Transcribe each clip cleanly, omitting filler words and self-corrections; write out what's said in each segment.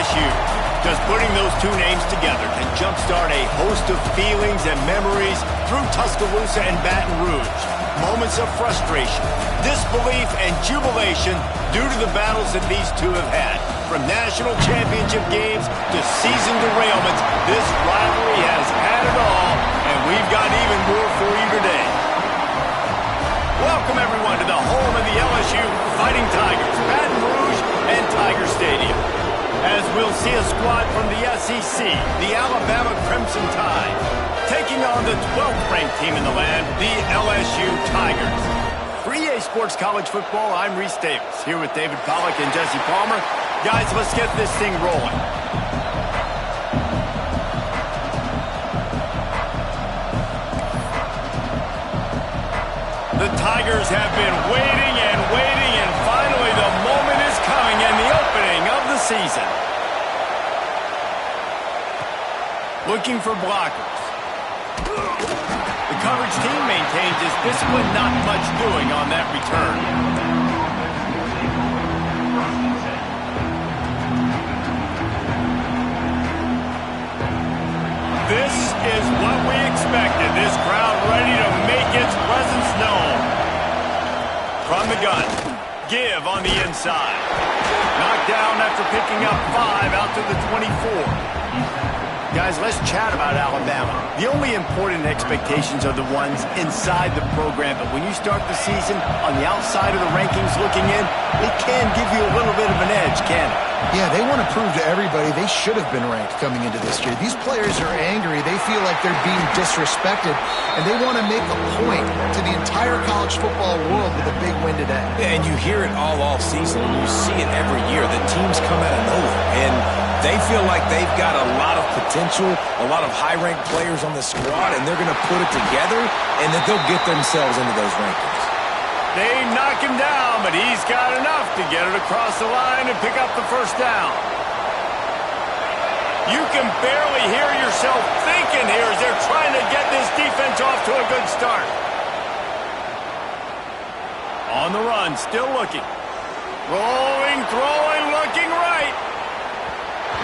LSU. Just putting those two names together can jumpstart a host of feelings and memories through Tuscaloosa and Baton Rouge. Moments of frustration, disbelief, and jubilation due to the battles that these two have had. From national championship games to season derailments, this rivalry has had it all, and we've got even more for you today. Welcome, everyone, to the home of the LSU Fighting Tigers, Baton Rouge and Tiger Stadium. As we'll see a squad from the SEC, the Alabama Crimson Tide, taking on the 12th-ranked team in the land, the LSU Tigers. For EA Sports College Football, I'm Reese Davis, here with David Pollack and Jesse Palmer. Guys, let's get this thing rolling. The Tigers have been waiting and waiting, and finally the moment is coming in the opening of the season. Looking for blockers. The coverage team maintains its discipline, not much doing on that return. This is what we expected. This crowd ready to make its presence known. From the gun, give on the inside. Knocked down after picking up 5 out to the 24. Guys, let's chat about Alabama. The only important expectations are the ones inside the program, but when you start the season on the outside of the rankings looking in, it can give you a little bit of an edge, can't it? Yeah, they want to prove to everybody they should have been ranked coming into this year. These players are angry. They feel like they're being disrespected, and they want to make a point to the entire college football world with a big win today. Yeah, and you hear it all off season, and you see it every year. The teams come out of nowhere, and they feel like they've got a lot of potential, a lot of high-ranked players on the squad, and they're going to put it together, and that they'll get themselves into those rankings. They knock him down, but he's got enough to get it across the line and pick up the first down. You can barely hear yourself thinking here as they're trying to get this defense off to a good start. On the run, still looking. Rolling, throwing, looking right.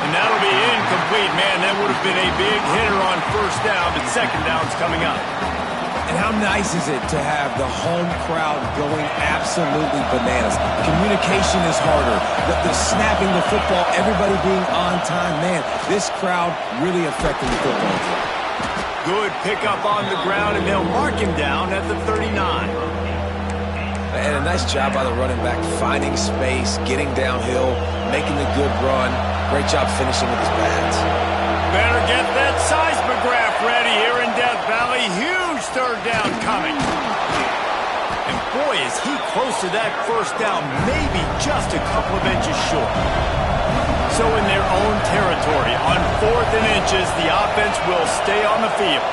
And that'll be incomplete. Man, that would have been a big hitter on first down, but second down's coming up. And how nice is it to have the home crowd going absolutely bananas? Communication is harder. The snapping the football, everybody being on time. Man, this crowd really affecting the football game. Good pickup on the ground, and they'll mark him down at the 39. And a nice job by the running back, finding space, getting downhill, making a good run. Great job finishing with his pads. Better get that seismograph ready here in Death Valley. Huge third down coming. And boy, is he close to that first down, maybe just a couple of inches short. So in their own territory, on 4th and inches, the offense will stay on the field.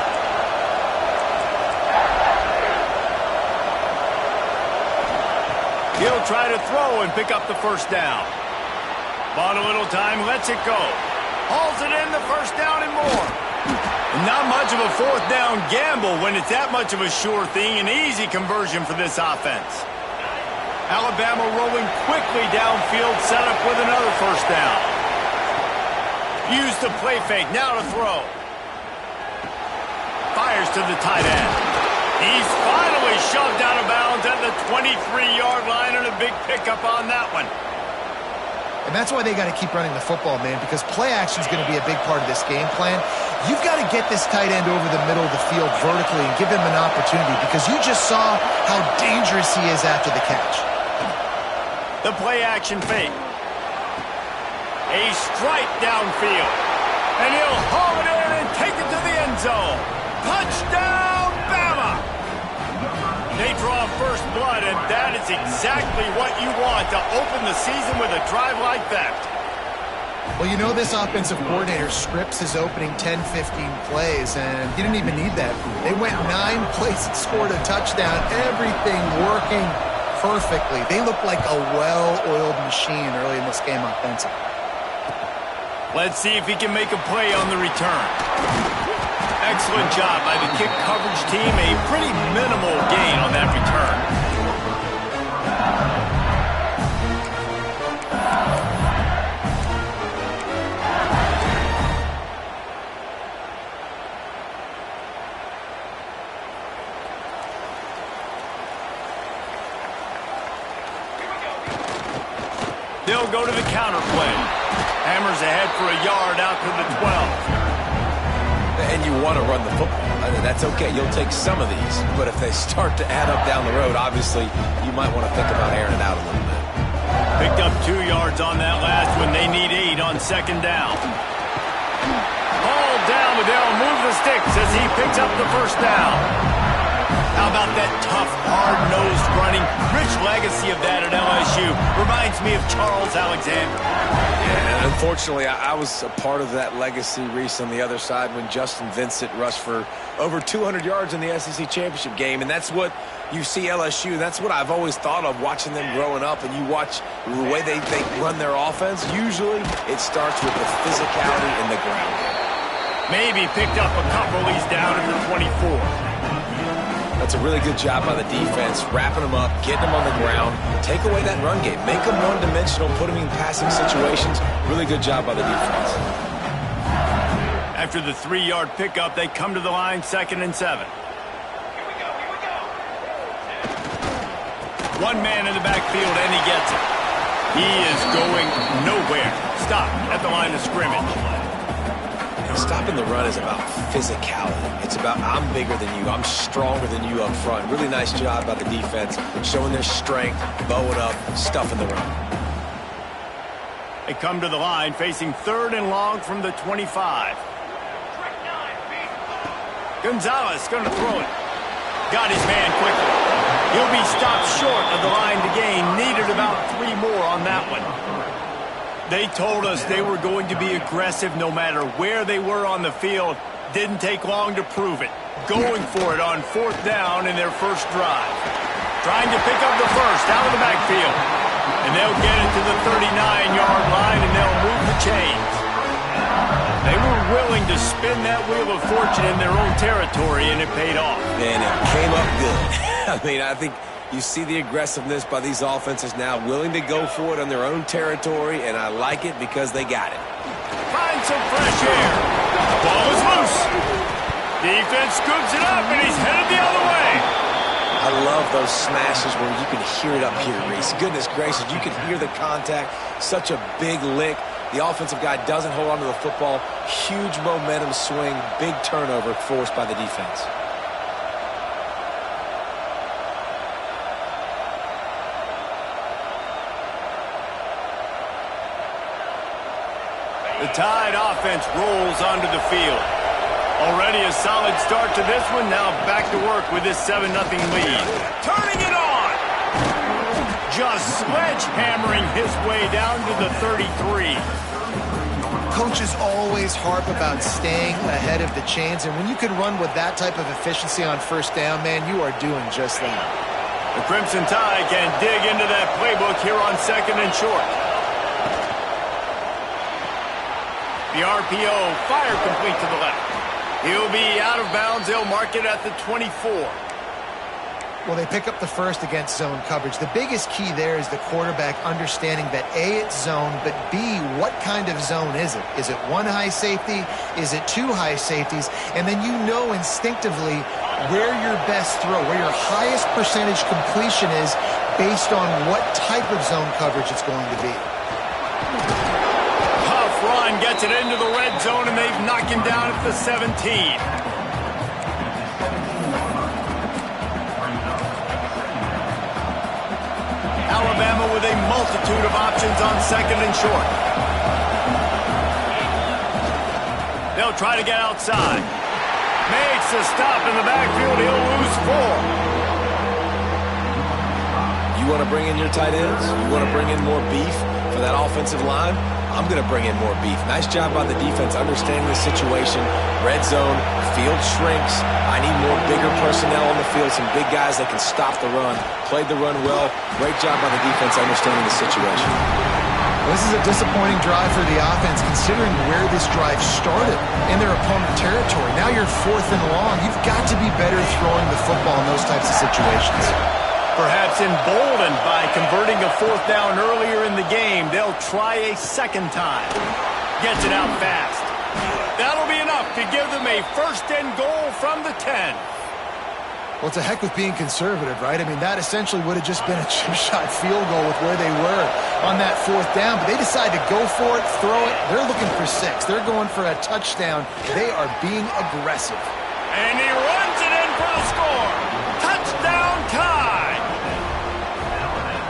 He'll try to throw and pick up the first down. Bought a little time, lets it go. Hauls it in, the first down and more. Not much of a fourth down gamble when it's that much of a sure thing. An easy conversion for this offense. Alabama rolling quickly downfield, set up with another first down. Use the play fake, now to throw. Fires to the tight end. He's finally shoved out of bounds at the 23-yard line, and a big pickup on that one. And that's why they got to keep running the football, man, because play action is going to be a big part of this game plan. You've got to get this tight end over the middle of the field vertically and give him an opportunity, because you just saw how dangerous he is after the catch. The play action fake. A strike downfield. And he'll haul it in and take it to the end zone. Touchdown, Bama! They draw first blood, and that is exactly what you want to open the season with a drive like that. Well, you know this offensive coordinator scripts his opening 10, 15 plays, and he didn't even need that. They went 9 plays and scored a touchdown, everything working perfectly. They look like a well-oiled machine early in this game offensively. Let's see if he can make a play on the return. Excellent job by the kick coverage team. A pretty minimal gain on that return. they'll go to the counter play. Hammers ahead for a yard out to the 12. And you want to run the football. I mean, that's okay. You'll take some of these. But if they start to add up down the road, obviously, you might want to think about airing it out a little bit. Picked up 2 yards on that last one. They need 8 on second down. Ball down, but they'll move the sticks as he picks up the first down. How about that tough, hard-nosed running? Rich legacy of that at LSU. Reminds me of Charles Alexander. Yeah, and unfortunately, I was a part of that legacy, Reese, on the other side when Justin Vincent rushed for over 200 yards in the SEC championship game. And that's what you see LSU. That's what I've always thought of watching them growing up. And you watch the way they run their offense. Usually, it starts with the physicality in the ground. Maybe picked up a couple. He's down at the 24. That's a really good job by the defense, wrapping them up, getting them on the ground, take away that run game, make them one-dimensional, put them in passing situations. Really good job by the defense. After the 3-yard pickup, they come to the line, 2nd and 7. One man in the backfield, and he gets it. He is going nowhere. Stop at the line of scrimmage. Stopping the run is about physicality. It's about I'm bigger than you. I'm stronger than you up front. Really nice job by the defense, showing their strength, bowing up, stuffing the run. They come to the line, facing 3rd and long from the 25. Gonzalez going to throw it. Got his man quickly. He'll be stopped short of the line to gain. Needed about 3 more on that one. They told us they were going to be aggressive no matter where they were on the field. Didn't take long to prove it. Going for it on 4th down in their first drive. Trying to pick up the first out of the backfield. And they'll get it to the 39-yard line, and they'll move the chains. They were willing to spin that wheel of fortune in their own territory, and it paid off. And it came up good. I mean, I think you see the aggressiveness by these offenses now, willing to go for it on their own territory, and I like it because they got it. Find some fresh air. The ball is loose. Defense scoops it up, and he's headed the other way. I love those smashes where you can hear it up here, Reese. Goodness gracious, you can hear the contact. Such a big lick. The offensive guy doesn't hold on to the football. Huge momentum swing, big turnover forced by the defense. The Tide offense rolls onto the field. Already a solid start to this one. Now back to work with this 7-0 lead. Turning it on! Just sledgehammering his way down to the 33. Coaches always harp about staying ahead of the chains, and when you can run with that type of efficiency on 1st down, man, you are doing just that. The Crimson Tide can dig into that playbook here on 2nd and short. The RPO, fire complete to the left. He'll be out of bounds. They'll mark it at the 24. Well, they pick up the first against zone coverage. The biggest key there is the quarterback understanding that A, it's zone, but B, what kind of zone is it? Is it 1 high safety? Is it 2 high safeties? And then you know instinctively where your best throw, where your highest percentage completion is based on what type of zone coverage it's going to be. Huff run gets it into the red zone, and they've knocked him down at the 17. Alabama with a multitude of options on 2nd and short. They'll try to get outside. Makes a stop in the backfield. He'll lose 4. You want to bring in your tight ends? You want to bring in more beef for that offensive line? I'm going to bring in more beef. Nice job by the defense understanding the situation. Red zone, field shrinks. I need more bigger personnel on the field, some big guys that can stop the run. Played the run well. Great job by the defense understanding the situation. Well, this is a disappointing drive for the offense considering where this drive started in their opponent territory. Now you're 4th and long. You've got to be better throwing the football in those types of situations. Perhaps emboldened by converting a 4th down earlier in the game, they'll try a second time. Gets it out fast. That'll be enough to give them a 1st and goal from the 10. Well, to heck with being conservative, right? I mean, that essentially would have just been a chip shot field goal with where they were on that 4th down. But they decided to go for it, throw it. They're looking for 6. They're going for a touchdown. They are being aggressive. And he runs it in for the score. Touchdown tie.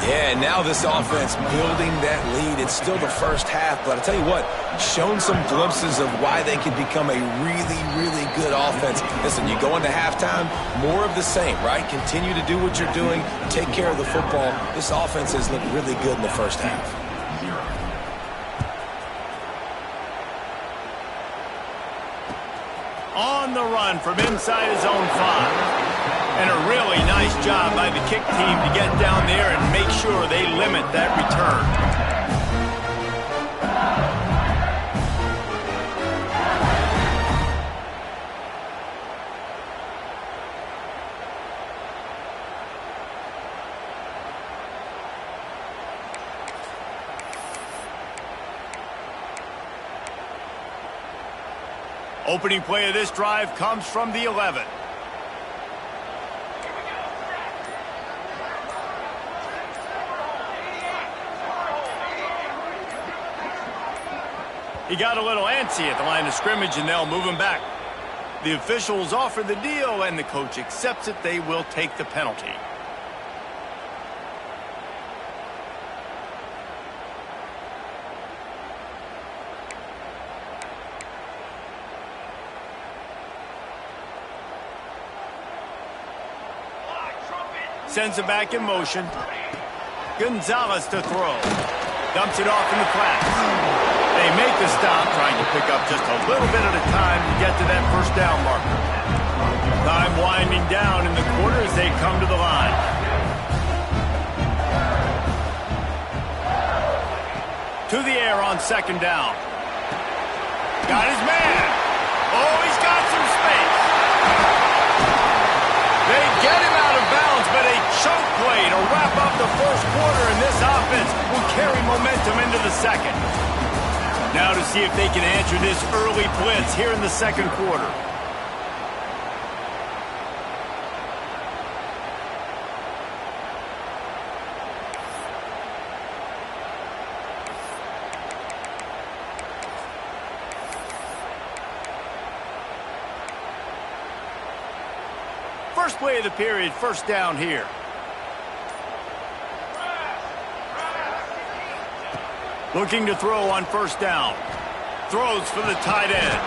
Yeah, and now this offense building that lead. It's still the first half, but I tell you what, shown some glimpses of why they could become a really, really good offense. Listen, you go into halftime, more of the same, right? Continue to do what you're doing, take care of the football. This offense has looked really good in the first half. On the run from inside his own 5. And a really nice job by the kick team to get down there and make sure they limit that return. Opening play of this drive comes from the 11. He got a little antsy at the line of scrimmage, and they'll move him back. The officials offer the deal, and the coach accepts it. They will take the penalty. Sends it back in motion. Gonzalez to throw. Dumps it off in the flats. They make the stop, trying to pick up just a little bit at a time to get to that first down marker. Time winding down in the quarter as they come to the line. To the air on 2nd down. Got his man. Oh, he's got some space. They get him out of bounds, but a choke play to wrap up the first quarter, and this offense will carry momentum into the second. Now to see if they can answer this early blitz here in the second quarter. First play of the period, first down here. Looking to throw on first down. Throws for the tight end.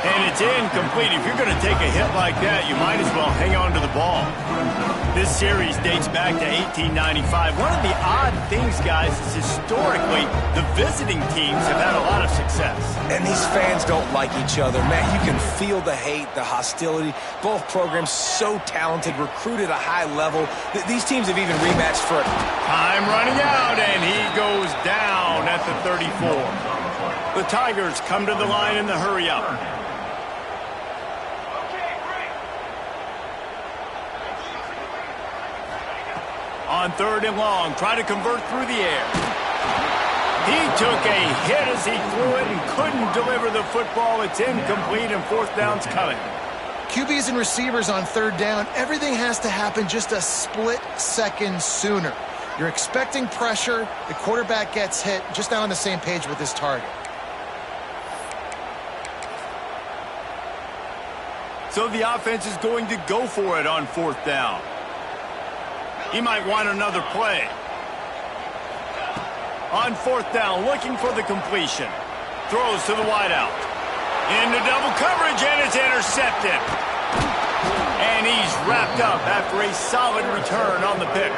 And it's incomplete. If you're going to take a hit like that, you might as well hang on to the ball. This series dates back to 1895. One of the odd things, guys, is historically the visiting teams have had a lot of success. And these fans don't like each other. Man, you can feel the hate, the hostility. Both programs so talented, recruited at a high level. These teams have even rematched for it. Time running out, and he goes down at the 34. The Tigers come to the line in the hurry-up. On 3rd and long, try to convert through the air. He took a hit as he threw it and couldn't deliver the football. It's incomplete, and 4th down's coming. QBs and receivers on 3rd down, everything has to happen just a split second sooner. You're expecting pressure, the quarterback gets hit, just not on the same page with his target. So the offense is going to go for it on 4th down. He might want another play. On 4th down, looking for the completion. Throws to the wideout. Into double coverage, and it's intercepted. And he's wrapped up after a solid return on the pick.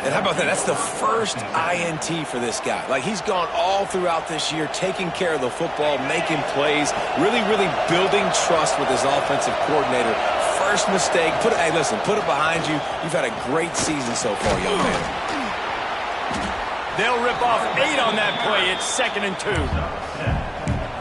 And how about that? That's the first INT for this guy. Like, he's gone all throughout this year, taking care of the football, making plays, really, really building trust with his offensive coordinator. First mistake, hey, listen, put it behind you. You've had a great season so far, young man. They'll rip off 8 on that play. It's 2nd and 2.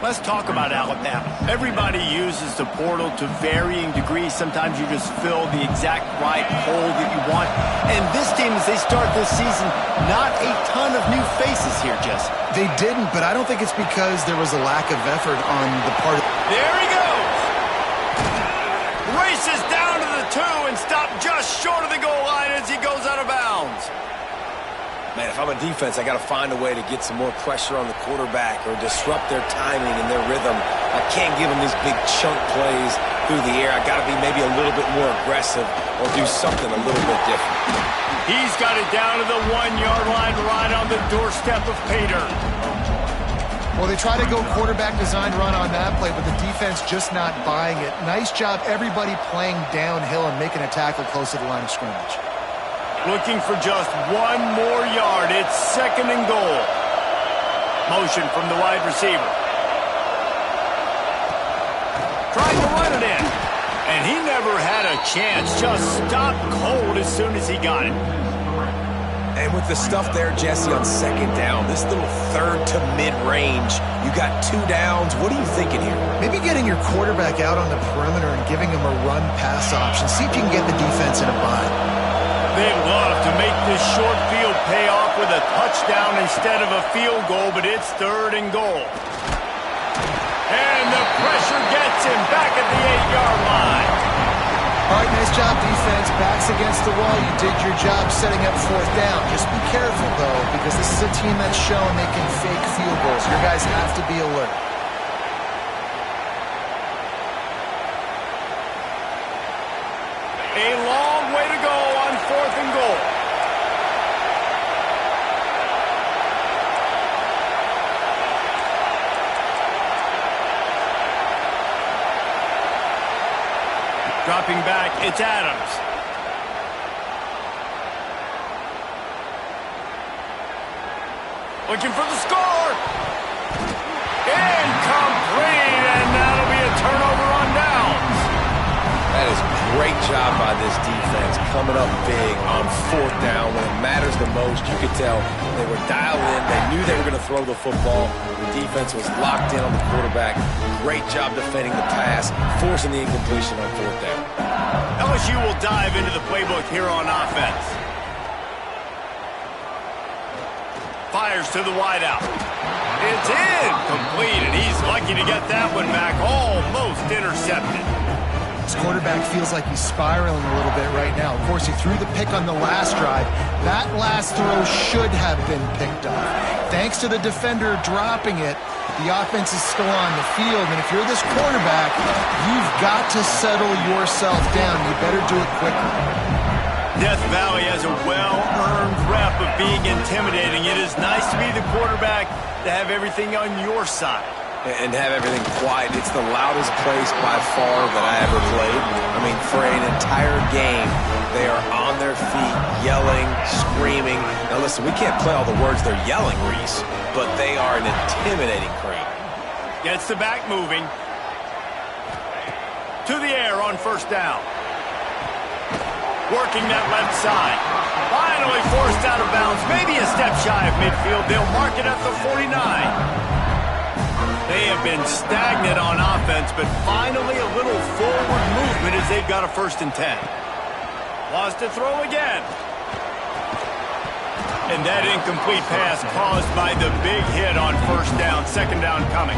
Let's talk about Alabama. Everybody uses the portal to varying degrees. Sometimes you just fill the exact right hole that you want. And this team, as they start this season, not a ton of new faces here, Jesse. They didn't, but I don't think it's because there was a lack of effort on the part of... There he goes! Races down to the 2, Man, if I'm a defense, I got to find a way to get some more pressure on the quarterback or disrupt their timing and their rhythm. I can't give them these big chunk plays through the air. I got to be maybe a little bit more aggressive or do something a little bit different. He's got it down to the 1-yard line, right on the doorstep of pay dirt. Well, they try to go quarterback design run on that play, but the defense just not buying it. Nice job, everybody playing downhill and making a tackle close to the line of scrimmage. Looking for just 1 more yard. It's 2nd and goal. Motion from the wide receiver. Trying to run it in. And he never had a chance. Just stopped cold as soon as he got it. And with the stuff there, Jesse, on 2nd down, this little 3rd to mid-range, you got 2 downs. What are you thinking here? Maybe getting your quarterback out on the perimeter and giving him a run-pass option. See if you can get the defense in a bind. They'd love to make this short field pay off with a touchdown instead of a field goal, but it's 3rd and goal. And the pressure gets him back at the 8-yard line. All right, nice job, defense. Backs against the wall. You did your job setting up 4th down. Just be careful, though, because this is a team that's shown they can fake field goals. Your guys have to be alert. A long way to go on 4th and goal. Dropping back, it's Adams. Looking for the score. Incomplete, and that'll be a turnover on downs. That is a great job by this defense, coming up big on 4th down when it matters the most. You could tell they were dialed in. They knew they were going to throw the football. The defense was locked in on the quarterback. Great job defending the pass, forcing the incompletion on 4th down. LSU will dive into the playbook here on offense. Fires to the wideout. It's incomplete, and he's lucky to get that one back. Almost intercepted. This quarterback feels like he's spiraling a little bit right now. Of course, he threw the pick on the last drive. That last throw should have been picked up. Thanks to the defender dropping it, the offense is still on the field. And if you're this quarterback, you've got to settle yourself down. You better do it quickly. Death Valley has a well-earned rep of being intimidating. It is nice to be the quarterback, to have everything on your side. And have everything quiet. It's the loudest place by far that I ever played. I mean, for an entire game, they are on their feet, yelling, screaming. Now listen, we can't play all the words they're yelling, Reese, but they are an intimidating crowd. Gets the back moving. To the air on 1st down. Working that left side. Finally forced out of bounds. Maybe a step shy of midfield. They'll mark it at the 49. They have been stagnant on offense, but finally a little forward movement as they've got a 1st and 10. Lost to throw again. And that incomplete pass caused by the big hit on 1st down. 2nd down coming.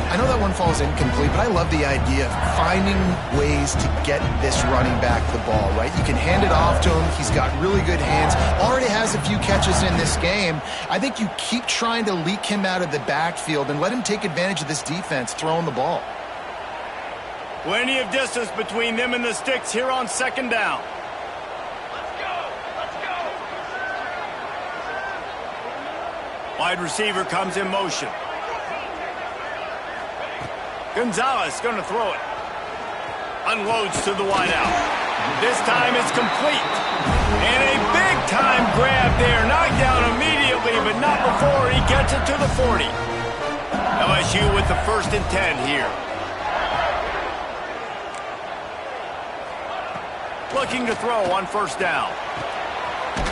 I know that one falls incomplete, but I love the idea of finding ways to get this running back the ball, right? You can hand it off to him. He's got really good hands. Already has a few catches in this game. I think you keep trying to leak him out of the backfield and let him take advantage of this defense throwing the ball. Plenty of distance between them and the sticks here on 2nd down. Let's go! Let's go! Wide receiver comes in motion. Gonzalez going to throw it. Unloads to the wideout. This time it's complete. And a big-time grab there. Knocked down immediately, but not before he gets it to the 40. LSU with the 1st and 10 here. Looking to throw on 1st down.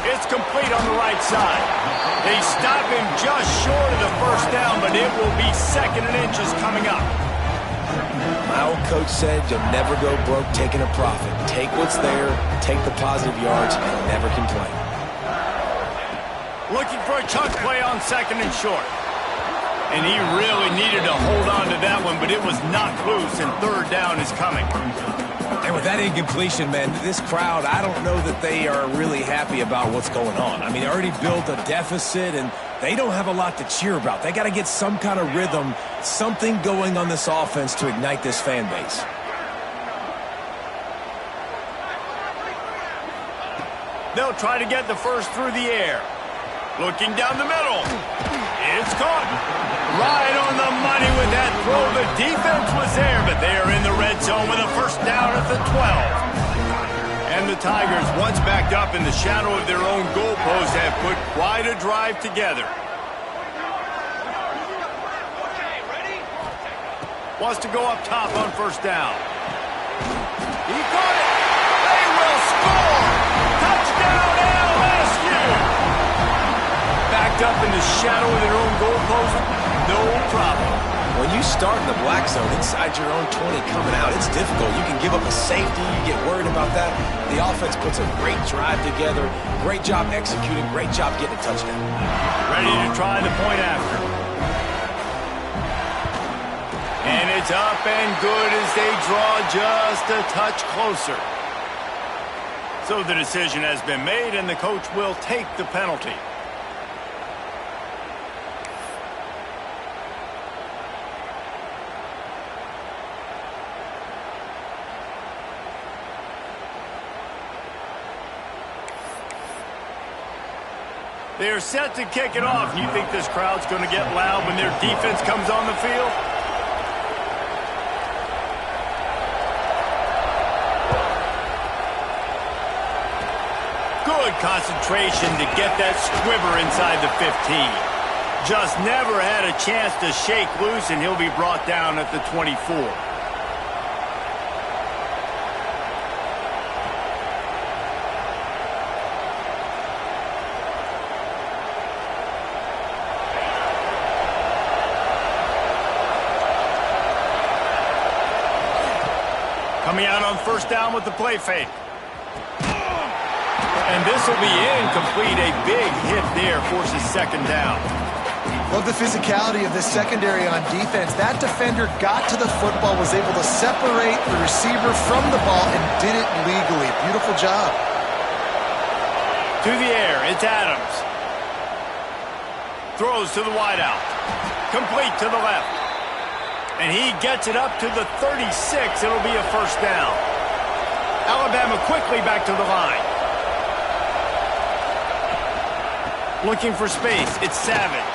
It's complete on the right side. They stop him just short of the 1st down, but it will be 2nd and inches coming up. My old coach said you'll never go broke taking a profit. Take what's there, take the positive yards, and never complain. Looking for a chunk play on 2nd and short. And he really needed to hold on to that one, but it was knocked loose, and 3rd down is coming. And with that incompletion, man, this crowd, I don't know that they are really happy about what's going on. I mean, they already built a deficit, and they don't have a lot to cheer about. They got to get some kind of rhythm, something going on this offense to ignite this fan base. They'll try to get the first through the air. Looking down the middle. It's caught. Right on the money with that throw. The defense was there, but they are in the red zone with a first down at the 12. And the Tigers, once backed up in the shadow of their own goalpost, have put quite a drive together. Wants to go up top on first down. He caught it. They will score. Touchdown, LSU. Backed up in the shadow of their own goalpost, no problem. When you start in the black zone inside your own 20 coming out, it's difficult. You can give up a safety. You get worried about that. The offense puts a great drive together. Great job executing. Great job getting a touchdown. Ready to try the point after. And it's up and good as they draw just a touch closer. So the decision has been made, and the coach will take the penalty. They are set to kick it off. You think this crowd's going to get loud when their defense comes on the field? Good concentration to get that squiver inside the 15. Just never had a chance to shake loose, and he'll be brought down at the 24. Coming out on first down with the play fake. And this will be incomplete. A big hit there forces second down. Love the physicality of this secondary on defense. That defender got to the football, was able to separate the receiver from the ball, and did it legally. Beautiful job. To the air, it's Adams. Throws to the wideout. Complete to the left. And he gets it up to the 36. It'll be a first down. Alabama quickly back to the line. Looking for space. It's Savage.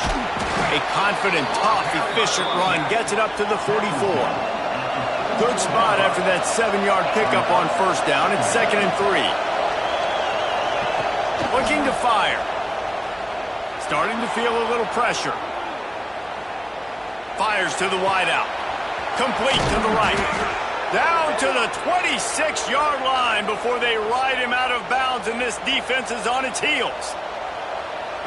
A confident, tough, efficient run. Gets it up to the 44. Good spot after that 7-yard pickup on first down. It's 2nd and 3. Looking to fire. Starting to feel a little pressure. Fires to the wideout. Complete to the right. Down to the 26-yard line before they ride him out of bounds, and this defense is on its heels.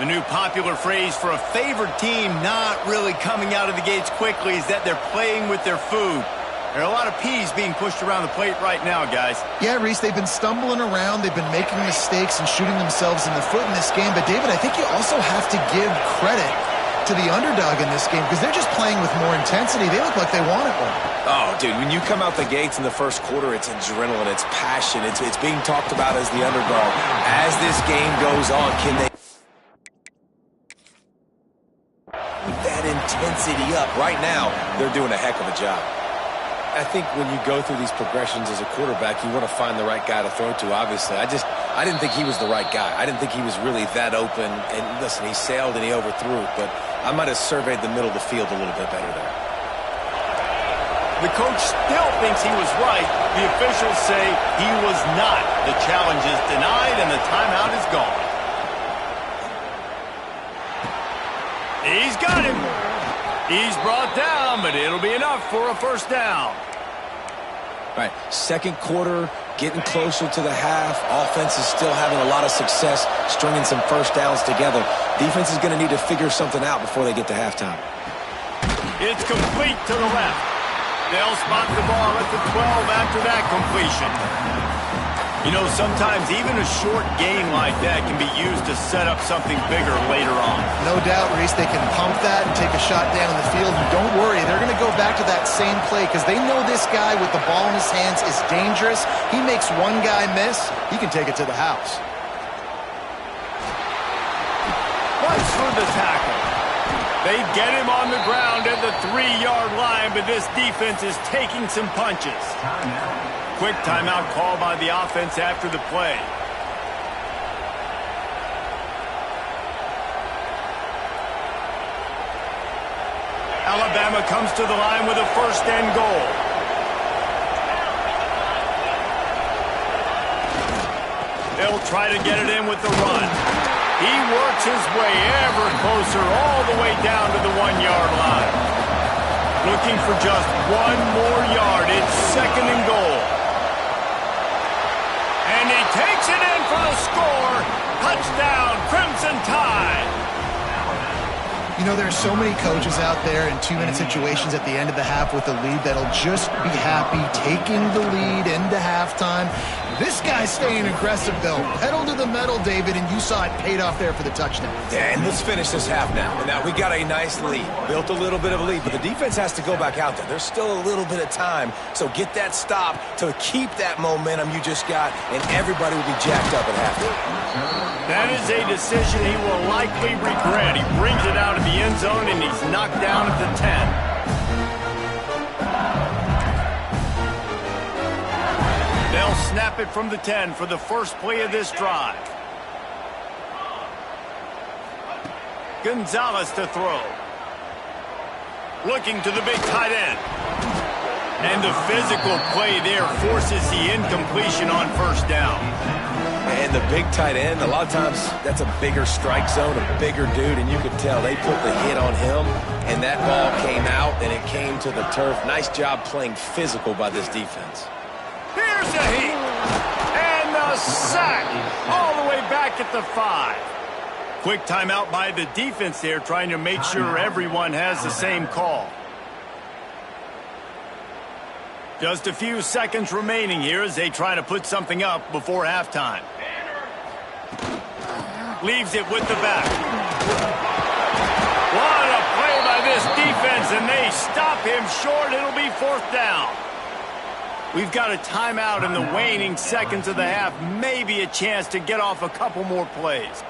The new popular phrase for a favored team not really coming out of the gates quickly is that they're playing with their food. There are a lot of peas being pushed around the plate right now, guys. Yeah, Reese, they've been stumbling around. They've been making mistakes and shooting themselves in the foot in this game. But, David, I think you also have to give credit to the underdog in this game because they're just playing with more intensity. They look like they want it more. Oh, dude, when you come out the gates in the first quarter, it's adrenaline, it's passion, it's being talked about as the underdog. As this game goes on, can they keep that intensity up? Right now, they're doing a heck of a job. I think when you go through these progressions as a quarterback, you want to find the right guy to throw to, obviously. I didn't think he was the right guy. I didn't think he was really that open. And listen, he sailed and he overthrew it, but I might have surveyed the middle of the field a little bit better there. The coach still thinks he was right. The officials say he was not. The challenge is denied and the timeout is gone. He's got him. He's brought down, but it'll be enough for a first down. All right, second quarter, getting closer to the half. Offense is still having a lot of success stringing some first downs together. Defense is going to need to figure something out before they get to halftime. It's complete to the left. They'll spot the ball at the 12 after that completion. You know, sometimes even a short gain like that can be used to set up something bigger later on. No doubt, Reese, they can pump that and take a shot down the field. And don't worry, they're going to go back to that same play because they know this guy with the ball in his hands is dangerous. He makes one guy miss, he can take it to the house. Runs through the tackle. They get him on the ground at the 3-yard line, but this defense is taking some punches. Quick timeout call by the offense after the play. Alabama comes to the line with a 1st and goal. They'll try to get it in with the run. He works his way ever closer all the way down to the 1-yard line. Looking for just one more yard. It's 2nd and goal. And he takes it in for the score. Touchdown, Crimson Tide. You know, there's so many coaches out there in 2-minute situations at the end of the half with a lead that'll just be happy taking the lead into halftime. This guy's staying aggressive, though. Pedal to the metal, David, and you saw it paid off there for the touchdown. Yeah, and let's finish this half now. Now, we got a nice lead. Built a little bit of a lead, but the defense has to go back out there. There's still a little bit of time, so get that stop to keep that momentum you just got, and everybody will be jacked up at halftime. That is a decision he will likely regret. He brings it out of the end zone, and he's knocked down at the 10. They'll snap it from the 10 for the first play of this drive. Gonzalez to throw. Looking to the big tight end. And the physical play there forces the incompletion on 1st down. And the big tight end, a lot of times that's a bigger strike zone, a bigger dude, and you could tell they put the hit on him, and that ball came out, and it came to the turf. Nice job playing physical by this defense. Here's a heat. And the sack all the way back at the 5. Quick timeout by the defense there, trying to make sure everyone has the same call. Just a few seconds remaining here as they try to put something up before halftime. Leaves it with the back. What a play by this defense, and they stop him short. It'll be 4th down. We've got a timeout in the waning seconds of the half. Maybe a chance to get off a couple more plays.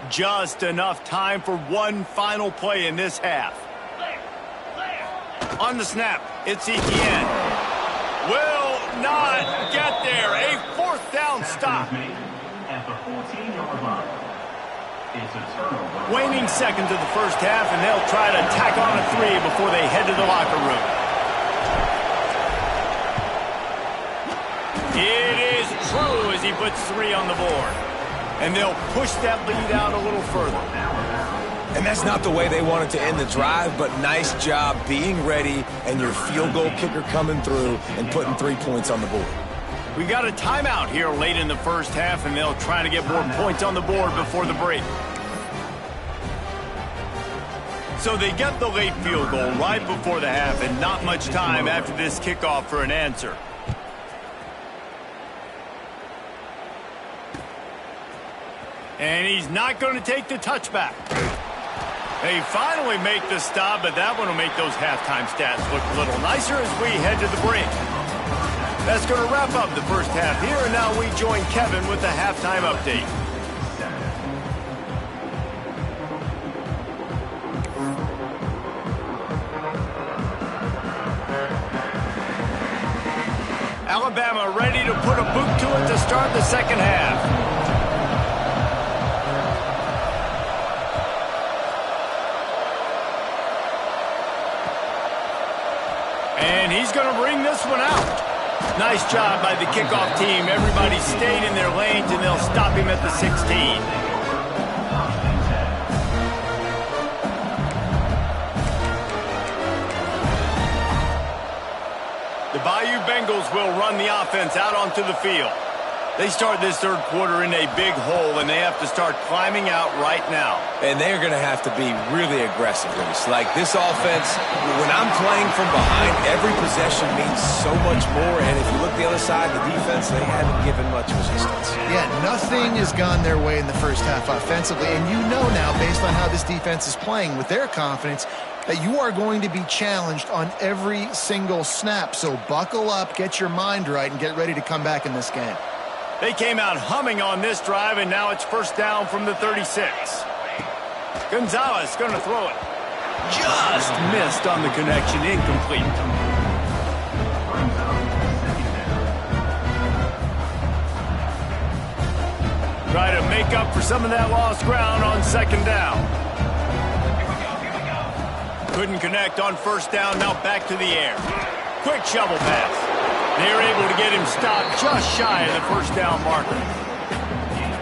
Just enough time for one final play in this half. On the snap, it's Etienne. Will not get there. A 4th down stop. At the 14-yard line. It's a turnover. Waning seconds of the first half, and they'll try to tack on a 3 before they head to the locker room. It is true as he puts 3 on the board. And they'll push that lead out a little further. And that's not the way they wanted to end the drive, but nice job being ready and your field goal kicker coming through and putting 3 points on the board. We got a timeout here late in the first half, and they'll try to get more points on the board before the break. So they get the late field goal right before the half, and not much time after this kickoff for an answer. And he's not going to take the touchback. They finally make the stop, but that one will make those halftime stats look a little nicer as we head to the break. That's going to wrap up the first half here, and now we join Kevin with the halftime update. Alabama ready to put a boot to it to start the second half. And he's going to bring this one out. Nice job by the kickoff team. Everybody stayed in their lanes, and they'll stop him at the 16. The Bayou Bengals will run the offense out onto the field. They start this third quarter in a big hole, and they have to start climbing out right now. And they're going to have to be really aggressive, Reese. Like this offense, when I'm playing from behind, every possession means so much more. And if you look the other side, the defense, they haven't given much resistance. Yeah, nothing has gone their way in the first half offensively. And you know now, based on how this defense is playing with their confidence, that you are going to be challenged on every single snap. So buckle up, get your mind right, and get ready to come back in this game. They came out humming on this drive, and now it's first down from the 36. Gonzalez going to throw it. Just missed on the connection, incomplete. Try to make up for some of that lost ground on second down. Couldn't connect on first down, now back to the air. Quick shovel pass. They're able to get him stopped just shy of the first down marker.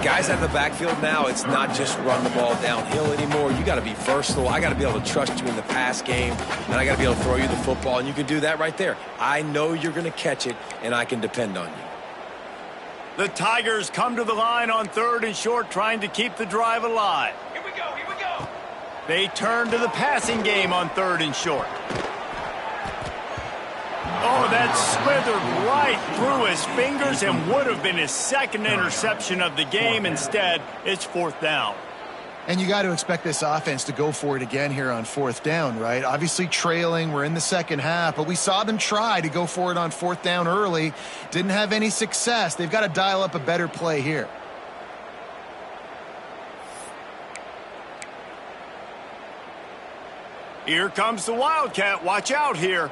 Guys out of the backfield now, it's not just run the ball downhill anymore. You got to be versatile. I got to be able to trust you in the pass game, and I got to be able to throw you the football, and you can do that right there. I know you're going to catch it, and I can depend on you. The Tigers come to the line on third and short, trying to keep the drive alive. Here we go, here we go. They turn to the passing game on third and short. Oh, that slithered right through his fingers and would have been his second interception of the game. Instead, it's fourth down. And you got to expect this offense to go for it again here on fourth down, right? Obviously trailing, we're in the second half, but we saw them try to go for it on fourth down early. Didn't have any success. They've got to dial up a better play here. Here comes the Wildcat. Watch out here.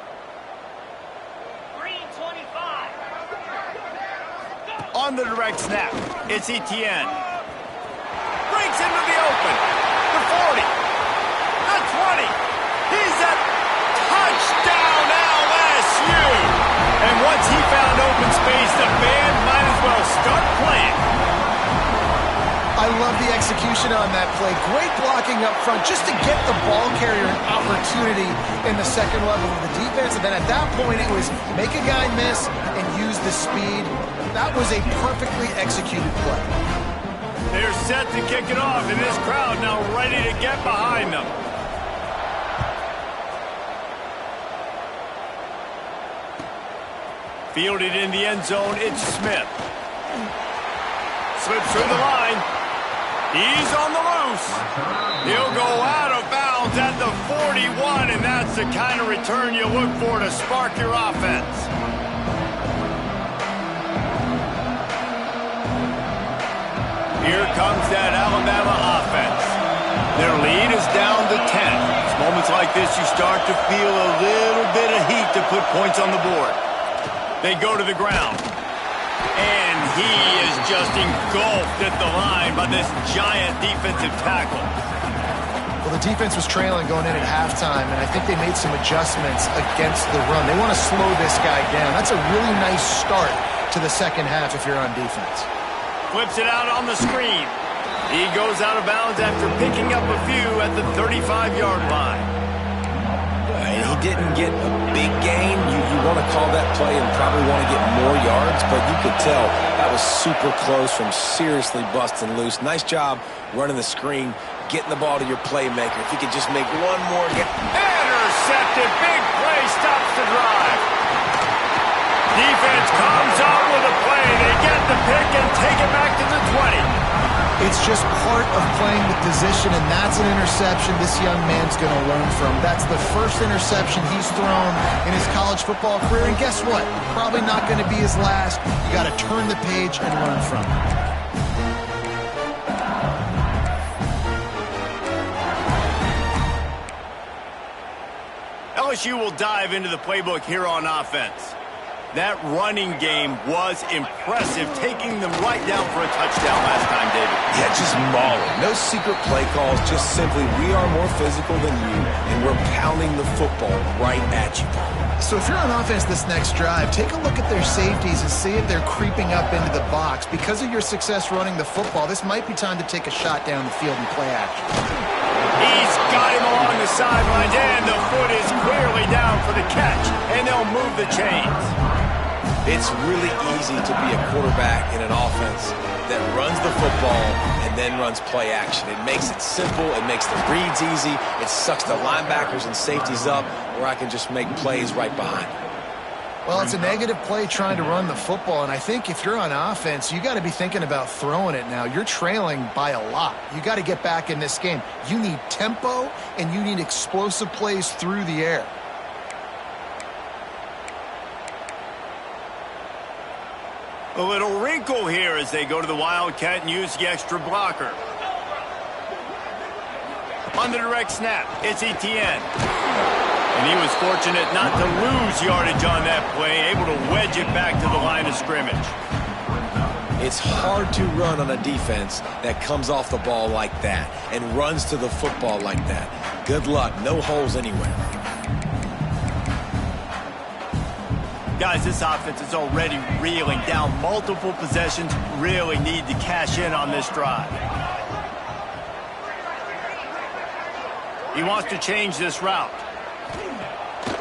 On the direct snap, it's Etienne. Breaks into the open. The 40. The 20. He's at touchdown LSU. And once he found open space, the band might as well start playing. I love the execution on that play. Great blocking up front just to get the ball carrier an opportunity in the second level of the defense. And then at that point, it was make a guy miss and use the speed. That was a perfectly executed play. They're set to kick it off, and this crowd now ready to get behind them. Fielded in the end zone, it's Smith. Slips through the line. He's on the loose. He'll go out of bounds at the 41, and that's the kind of return you look for to spark your offense. Here comes that Alabama offense. Their lead is down to 10. It's moments like this you start to feel a little bit of heat to put points on the board. They go to the ground. And he is just engulfed at the line by this giant defensive tackle. Well, the defense was trailing going in at halftime, and I think they made some adjustments against the run. They want to slow this guy down. That's a really nice start to the second half if you're on defense. Flips it out on the screen. He goes out of bounds after picking up a few at the 35-yard line. And he didn't get a big gain. You want to call that play and probably want to get more yards, but you could tell that was super close from seriously busting loose. Nice job running the screen, getting the ball to your playmaker. If he could just make one more. Intercepted. Big play stops the drive. Defense comes out with a play. They get the pick and take it back to the 20. It's just part of playing the position, and that's an interception this young man's going to learn from. That's the first interception he's thrown in his college football career, and guess what? Probably not going to be his last. You got to turn the page and learn from it. LSU will dive into the playbook here on offense. That running game was impressive, taking them right down for a touchdown last time, David. Yeah, just mauling. No secret play calls, just simply we are more physical than you, and we're pounding the football right at you. So if you're on offense this next drive, take a look at their safeties and see if they're creeping up into the box. Because of your success running the football, this might be time to take a shot down the field and play action. He's got him along the sidelines, and the foot is clearly down for the catch, and they'll move the chains. It's really easy to be a quarterback in an offense that runs the football and then runs play action. It makes it simple. It makes the reads easy. It sucks the linebackers and safeties up where I can just make plays right behind. Well, it's a negative play trying to run the football, and I think if you're on offense, you got to be thinking about throwing it now. You're trailing by a lot. You got to get back in this game. You need tempo, and you need explosive plays through the air. A little wrinkle here as they go to the Wildcat and use the extra blocker. On the direct snap, it's Etienne. And he was fortunate not to lose yardage on that play, able to wedge it back to the line of scrimmage. It's hard to run on a defense that comes off the ball like that and runs to the football like that. Good luck. No holes anywhere. Guys, this offense is already reeling down multiple possessions. Really need to cash in on this drive. He wants to change this route.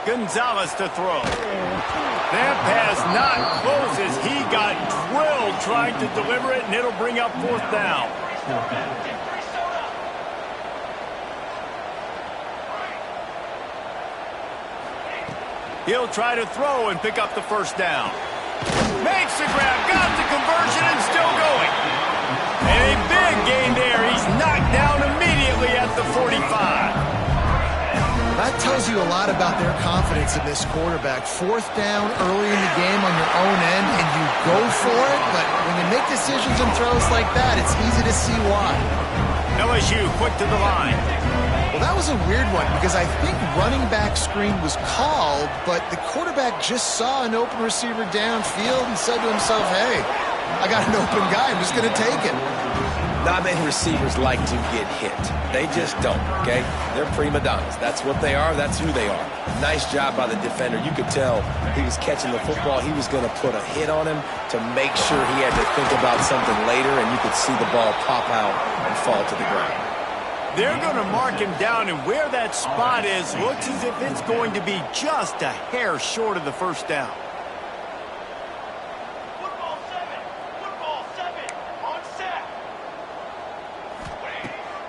Gonzalez to throw. That pass not close as he got drilled trying to deliver it, and it'll bring up 4th down. He'll try to throw and pick up the 1st down. Makes the grab, got the conversion, and still going. And a big gain there. He's knocked down immediately at the 45. That tells you a lot about their confidence in this quarterback. 4th down early in the game on your own end, and you go for it, but when you make decisions and throws like that, it's easy to see why. LSU quick to the line. Well, that was a weird one because I think running back screen was called, but the quarterback just saw an open receiver downfield and said to himself, hey, I got an open guy. I'm just going to take it. Not many receivers like to get hit. They just don't, okay? They're prima donnas. That's what they are. That's who they are. Nice job by the defender. You could tell he was catching the football. He was going to put a hit on him to make sure he had to think about something later, and you could see the ball pop out and fall to the ground. They're going to mark him down, and where that spot is looks as if it's going to be just a hair short of the 1st down.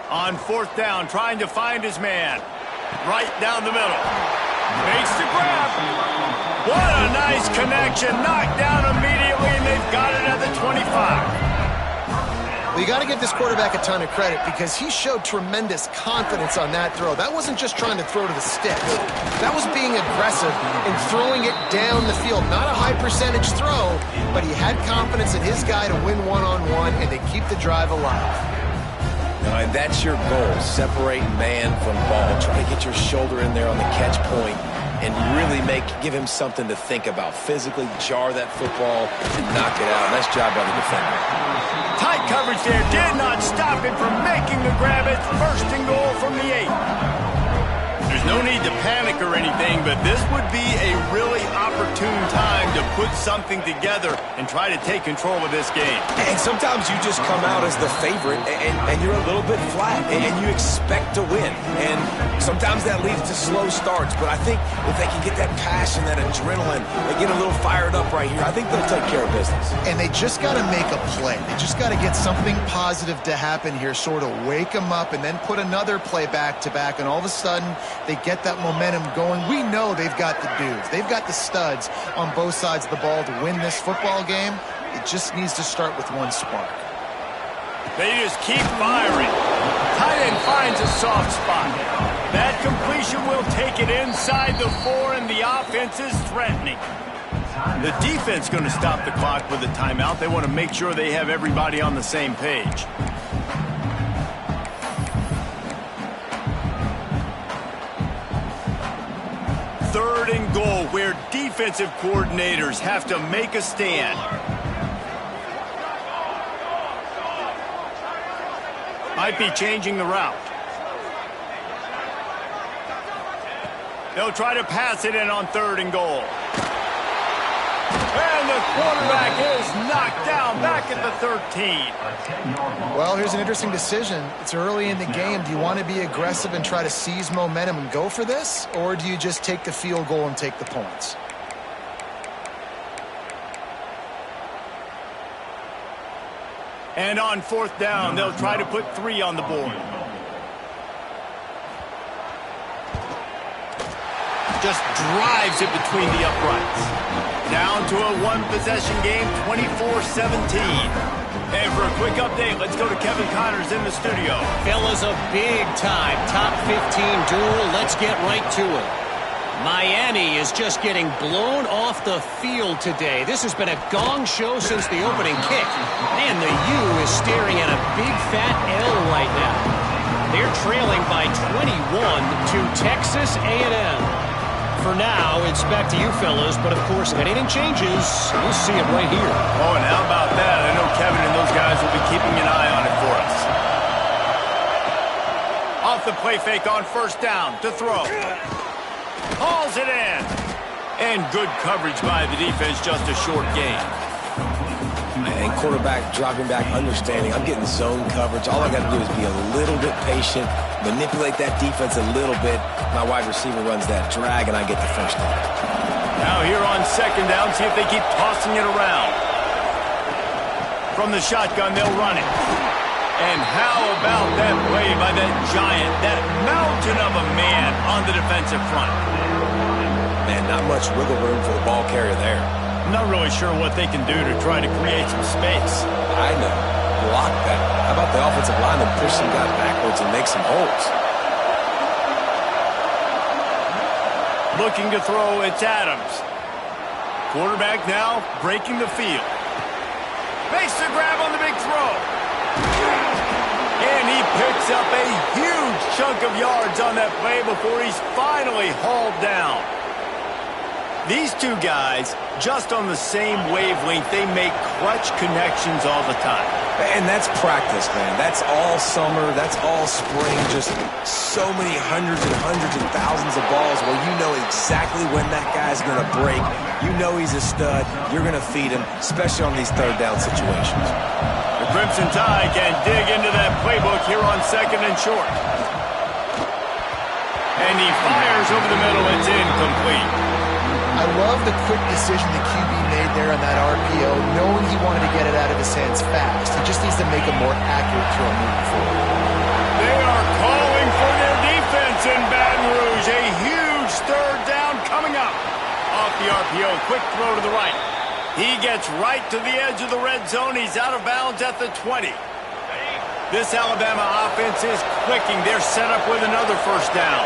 On 4th down, trying to find his man. Right down the middle. Makes the grab. What a nice connection. Knocked down immediately, and they've got it at the 25. Well, you got to give this quarterback a ton of credit because he showed tremendous confidence on that throw. That wasn't just trying to throw to the sticks. That was being aggressive and throwing it down the field. Not a high percentage throw, but he had confidence in his guy to win one-on-one and to keep the drive alive. And that's your goal, separate man from ball. Try to get your shoulder in there on the catch point and really give him something to think about. Physically jar that football and knock it out. Nice job by the defender. Tight coverage there did not stop him from making the grab. It's 1st and goal from the 8. There's no need to panic or anything, but this would be a really opportune time to put something together and try to take control of this game. And sometimes you just come out as the favorite, and you're a little bit flat, and you expect to win. And sometimes that leads to slow starts, but I think if they can get that passion, that adrenaline, they get a little fired up right here, I think they'll take care of business. And they just got to make a play. They just got to get something positive to happen here, sort of wake them up, and then put another play back-to-back, and all of a sudden, they get that momentum going. We know they've got the dudes. They've got the studs on both sides of the ball to win this football game. It just needs to start with one spark. They just keep firing. Tight end finds a soft spot. That completion will take it inside the 4, and the offense is threatening. The defense going to stop the clock with a timeout. They want to make sure they have everybody on the same page. Third and goal, where defensive coordinators have to make a stand. Might be changing the route. They'll try to pass it in on 3rd and goal. And the quarterback is knocked down back at the 13. Well, here's an interesting decision. It's early in the game. Do you want to be aggressive and try to seize momentum and go for this? Or do you just take the field goal and take the points? And on fourth down, they'll try to put 3 on the board. Just drives it between the uprights. Down to a one-possession game, 24-17. And for a quick update, let's go to Kevin Connors in the studio. Fellas, a big-time top 15 duel. Let's get right to it. Miami is just getting blown off the field today. This has been a gong show since the opening kick. And the U is staring at a big fat L right now. They're trailing by 21 to Texas A&M. For now, it's back to you fellas, but of course, if anything changes, we'll see it right here. Oh, and how about that? I know Kevin and those guys will be keeping an eye on it for us. Off the play fake on first down to throw. Hauls it in. And good coverage by the defense, just a short gain. And quarterback dropping back, understanding. I'm getting zone coverage. All I got to do is be a little bit patient, manipulate that defense a little bit. My wide receiver runs that drag, and I get the first down. Now here on second down, see if they keep tossing it around. From the shotgun, they'll run it. And how about that play by that giant, that mountain of a man on the defensive front? Man, not much wiggle room for the ball carrier there. I'm not really sure what they can do to try to create some space. I know. Block that. How about the offensive line that push some guys backwards and make some holes? Looking to throw, it's Adams. Quarterback now breaking the field. Makes the grab on the big throw. And he picks up a huge chunk of yards on that play before he's finally hauled down. These two guys, just on the same wavelength, they make clutch connections all the time. And that's practice, man. That's all summer. That's all spring. Just so many hundreds and thousands of balls where you know exactly when that guy's going to break. You know he's a stud. You're going to feed him, especially on these third down situations. The Crimson Tide can dig into that playbook here on second and short. And he fires over the middle. It's incomplete. I love the quick decision the QB made there on that RPO, knowing he wanted to get it out of his hands fast. He just needs to make a more accurate throw moving forward. They are calling for their defense in Baton Rouge. A huge third down coming up. Off the RPO, quick throw to the right. He gets right to the edge of the red zone. He's out of bounds at the 20. This Alabama offense is clicking. They're set up with another first down.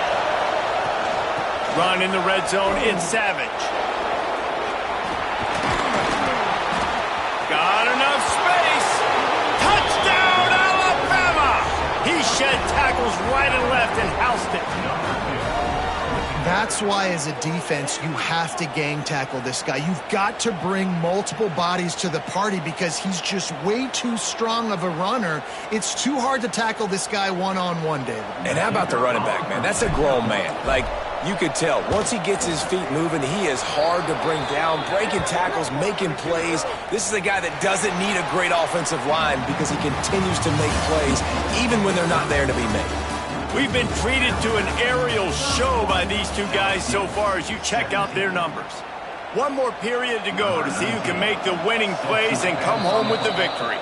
Run in the red zone, it's Savage. Got enough space. Touchdown, Alabama! He shed tackles right and left and housed it. That's why, as a defense, you have to gang tackle this guy. You've got to bring multiple bodies to the party because he's just way too strong of a runner. It's too hard to tackle this guy one-on-one, David. And how about the running back, man? That's a grown man. Like, you could tell, once he gets his feet moving, he is hard to bring down, breaking tackles, making plays. This is a guy that doesn't need a great offensive line because he continues to make plays even when they're not there to be made. We've been treated to an aerial show by these two guys so far as you check out their numbers. One more period to go to see who can make the winning plays and come home with the victory.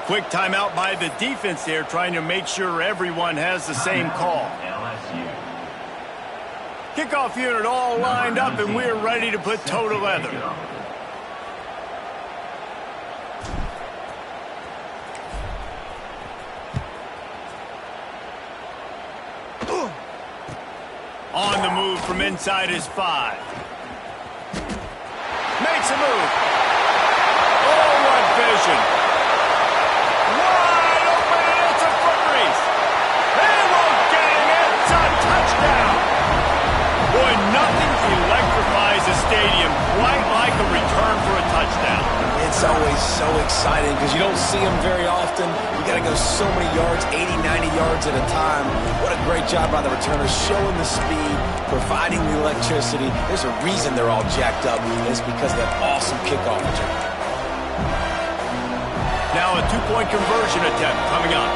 Quick timeout by the defense there, trying to make sure everyone has the same call. LSU. Kickoff unit all lined up, and we're ready to put toe to leather. On the move from inside his 5. Makes a move. Oh, what vision. Wide open, and it's a foot race. They won't get him. It's a touchdown. Boy, nothing electrifies a stadium quite like a return for a touchdown. It's always so exciting because you don't see them very often. You got to go so many yards, 80, 90 yards at a time. What a great job by the returners, showing the speed, providing the electricity. There's a reason they're all jacked up, and it's because of that awesome kickoff return. Now a two-point conversion attempt coming up.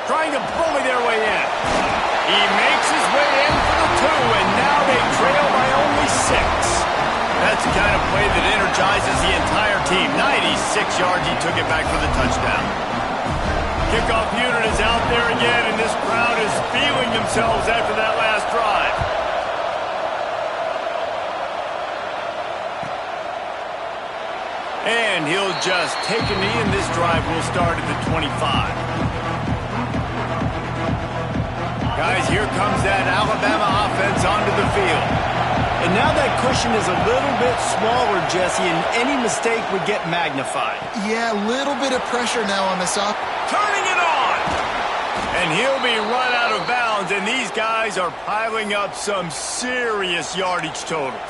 Trying to bully their way in. He makes his way in for the 2, and now they trail by only 6. That's the kind of play that energizes the entire team. 96 yards, he took it back for the touchdown. Kickoff unit is out there again, and this crowd is feeling themselves after that last drive. And he'll just take a knee, and this drive will start at the 25. Guys, here comes that Alabama offense onto the field. And now that cushion is a little bit smaller, Jesse, and any mistake would get magnified. Yeah, a little bit of pressure now on this up. Turning it on! And he'll be run out of bounds, and these guys are piling up some serious yardage totals.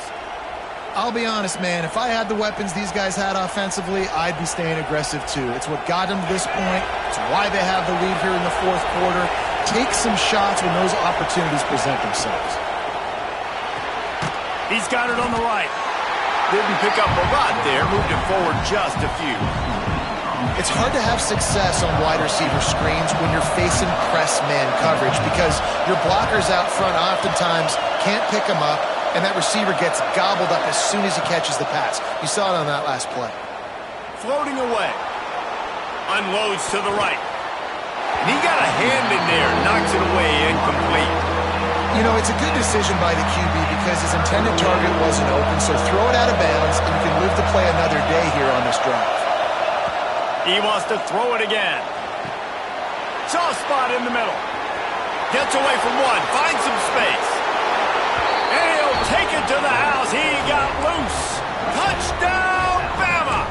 I'll be honest, man, if I had the weapons these guys had offensively, I'd be staying aggressive too. It's what got them to this point. It's why they have the lead here in the fourth quarter. Take some shots when those opportunities present themselves. He's got it on the right. Didn't pick up a lot there, moved it forward just a few. It's hard to have success on wide receiver screens when you're facing press man coverage because your blockers out front oftentimes can't pick them up, and that receiver gets gobbled up as soon as he catches the pass. You saw it on that last play. Floating away. Unloads to the right. And he got a hand in there, knocks it away, incomplete. You know, it's a good decision by the QB because his intended target wasn't open, so throw it out of bounds, and you can live to play another day here on this drive. He wants to throw it again. Soft spot in the middle. Gets away from one, finds some space. And he'll take it to the house. He got loose. Touchdown, Bama!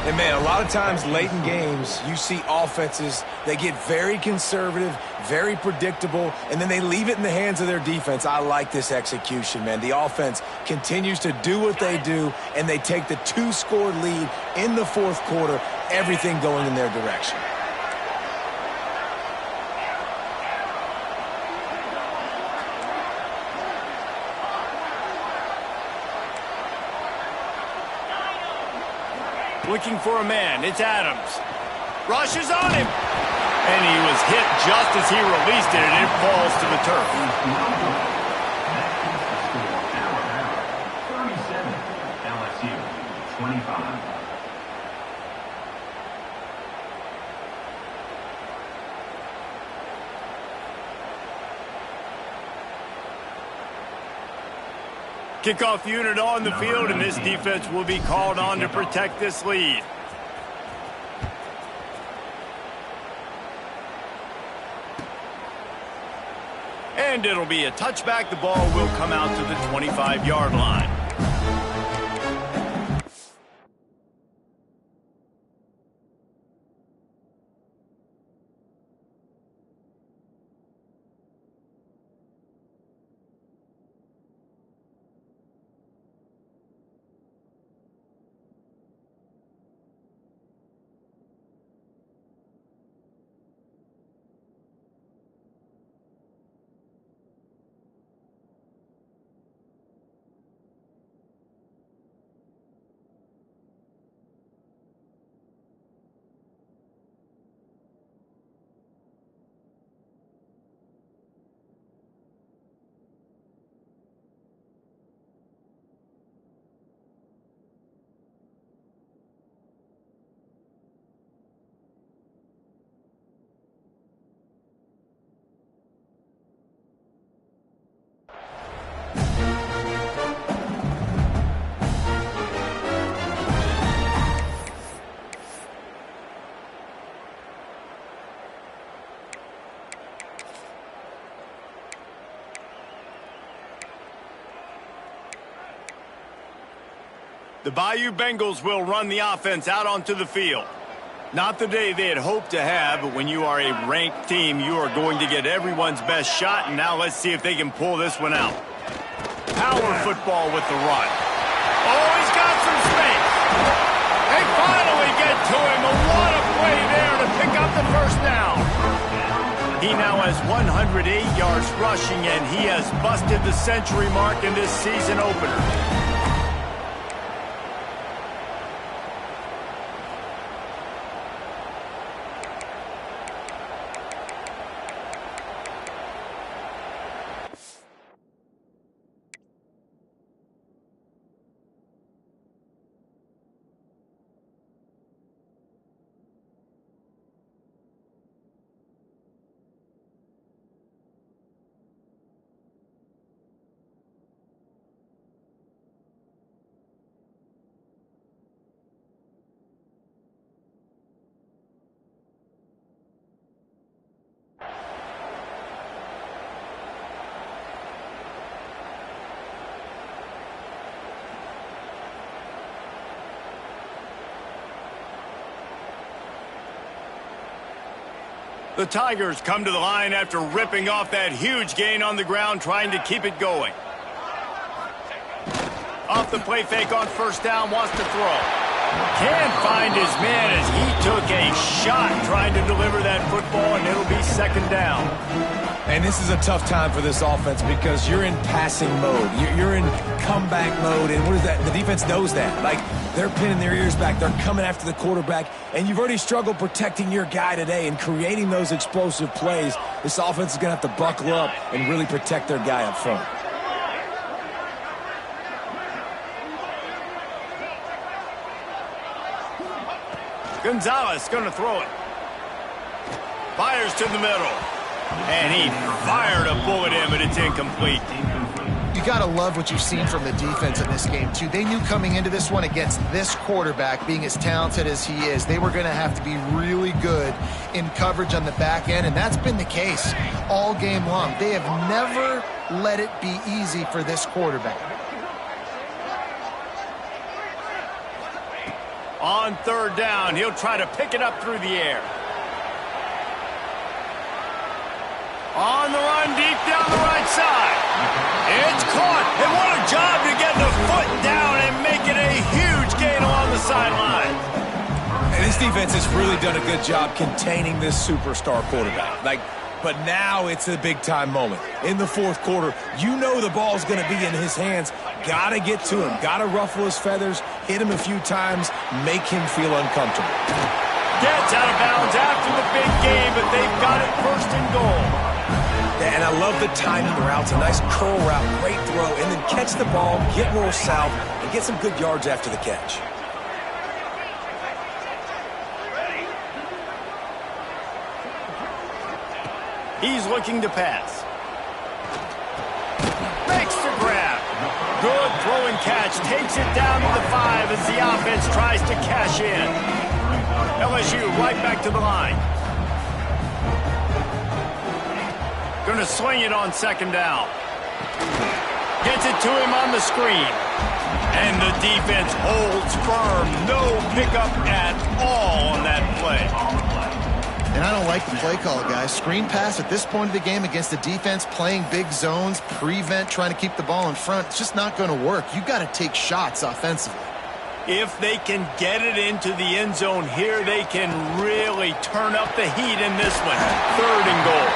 And, man, a lot of times late in games, you see offenses, they get very conservative, very predictable, and then they leave it in the hands of their defense. I like this execution, man. The offense continues to do what they do, and they take the 2-score lead in the fourth quarter, everything going in their direction. Looking for a man. It's Adams. Rushes on him. And he was hit just as he released it, and it falls to the turf. 37, LSU, 25. Kickoff unit on the field, and this defense will be called on to protect this lead. And it'll be a touchback. The ball will come out to the 25-yard line. The Bayou Bengals will run the offense out onto the field. Not the day they had hoped to have, but when you are a ranked team, you are going to get everyone's best shot, and now let's see if they can pull this one out. Power football with the run. Oh, he's got some space. They finally get to him. What a play there to pick up the first down. He now has 108 yards rushing, and he has busted the century mark in this season opener. The Tigers come to the line after ripping off that huge gain on the ground, trying to keep it going. Off the play fake on first down, wants to throw. Can't find his man as he took a shot trying to deliver that football, and it'll be second down. And this is a tough time for this offense because you're in passing mode. You're in comeback mode, and what is that? The defense knows that. Like, they're pinning their ears back. They're coming after the quarterback, and you've already struggled protecting your guy today and creating those explosive plays. This offense is going to have to buckle up and really protect their guy up front. Gonzalez going to throw it. Fires to the middle. And he fired a bullet in, but it's incomplete. You got to love what you've seen from the defense in this game, too. They knew coming into this one against this quarterback, being as talented as he is, they were going to have to be really good in coverage on the back end, and that's been the case all game long. They have never let it be easy for this quarterback. On third down, he'll try to pick it up through the air. On the run, deep down the right side. It's caught. And what a job to get the foot down and make it a huge gain along the sideline. And this defense has really done a good job containing this superstar quarterback. But now it's a big-time moment. In the fourth quarter, you know the ball's going to be in his hands. Got to get to him. Got to ruffle his feathers, hit him a few times, make him feel uncomfortable. Gets out of bounds after the big game, but they've got it first and goal. And I love the timing of the route. It's a nice curl route, great throw, and then catch the ball, get roll south, and get some good yards after the catch. He's looking to pass. Makes the grab. Good throw and catch. Takes it down to the 5 as the offense tries to cash in. LSU right back to the line. Going to swing it on second down. Gets it to him on the screen. And the defense holds firm. No pickup at all on that play. And I don't like the play call, guys. Screen pass at this point of the game against the defense playing big zones, prevent, trying to keep the ball in front. It's just not going to work. You've got to take shots offensively. If they can get it into the end zone here, they can really turn up the heat in this one. Third and goal.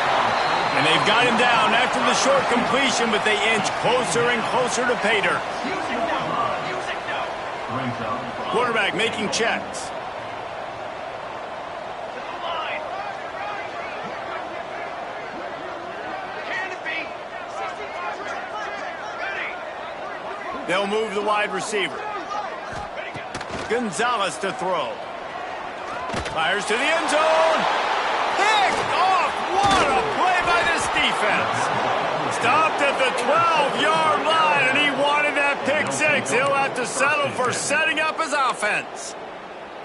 And they've got him down after the short completion, but they inch closer and closer to pay dirt. Quarterback making checks. They'll move the wide receiver. Gonzalez to throw. Fires to the end zone. Picked off. What a play by this defense. Stopped at the 12-yard line, and he wanted that pick six. He'll have to settle for setting up his offense.